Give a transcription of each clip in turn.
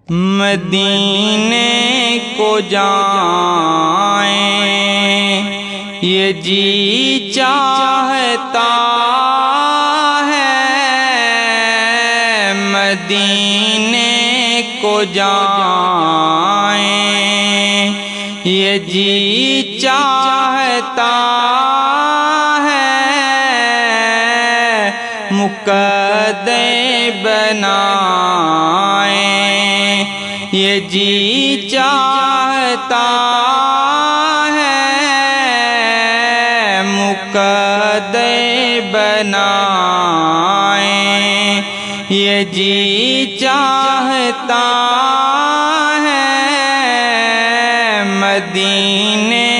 مدینے کو جائیں یہ جی چاہتا ہے، مدینے کو جائیں یہ جی چاہتا ہے، مقدر بنائیں یہ جی چاہتا ہے، مقدر بنائیں یہ جی چاہتا ہے، مدینے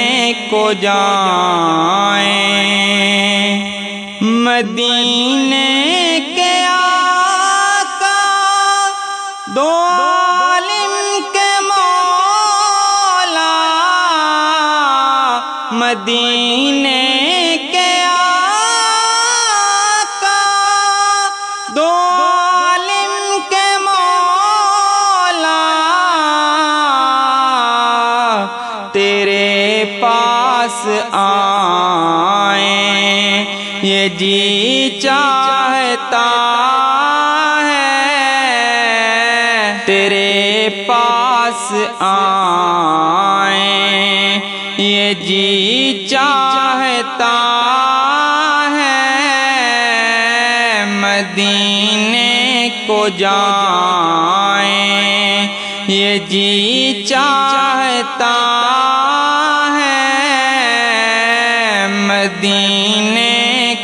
کو جائیں۔ مدینے کے آقا دو عالم کے مولا، مدینے کے آقا دو عالم کے مولا، تیرے پاس آئیں یہ جی چاہتا ہے، تیرے پاس آئیں یہ جی چاہتا ہے، مدینے کو جائیں یہ جی چاہتا ہے، مدینے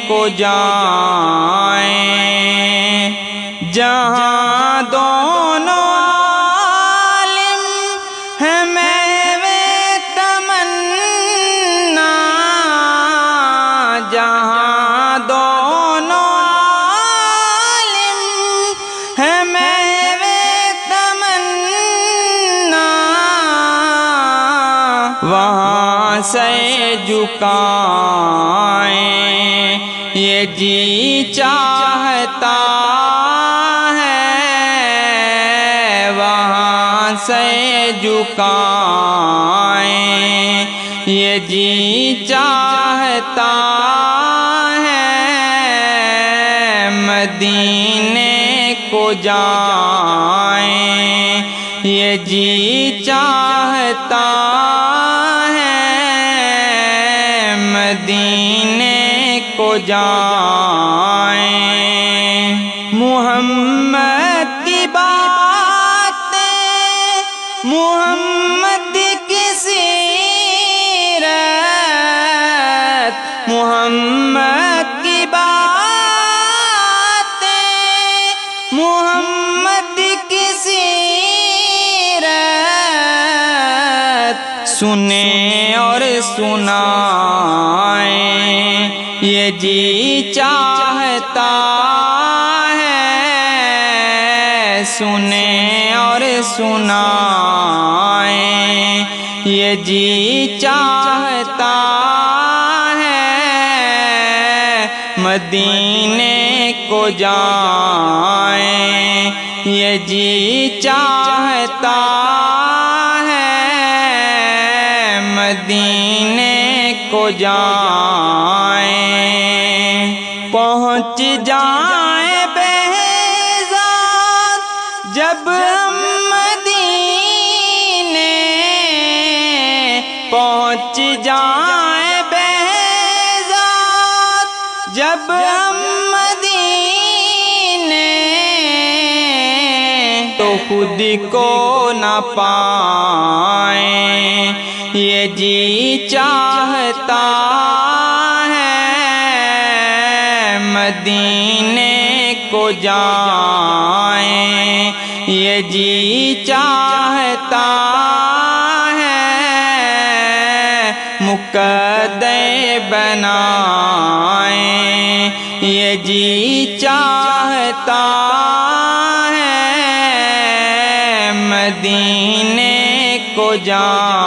کو جائیں۔ جہاں دونوں عالم ہیں میوے تمنا، جہاں دونوں عالم ہیں میوے تمنا، وہاں سے جھکائیں یہ جی چاہتا ہے، وہاں سے جھکائیں یہ جی چاہتا ہے، مدینے کو جائیں یہ جی چاہتا ہے، مدینے کو جائیں۔ محمد کی باتیں، محمد کی سیرت، محمد کی باتیں، محمد کی سیرت، سنیں اور سنائیں یہ جی چاہتا ہے، سنیں اور سنائیں یہ جی چاہتا ہے، مدینے کو جائیں یہ جی چاہتا ہے، مدینے کو جائیں۔ پہنچ جائیں بہزاد جب ہم مدینے، پہنچ جائیں بہزاد جب ہم مدینے، تو خود کو نہ پائیں یہ جی چاہتا ہے، مدینے کو جائیں یہ جی چاہتا ہے، مقدر بنائیں یہ جی چاہتا ہے، مدینے کو جائیں۔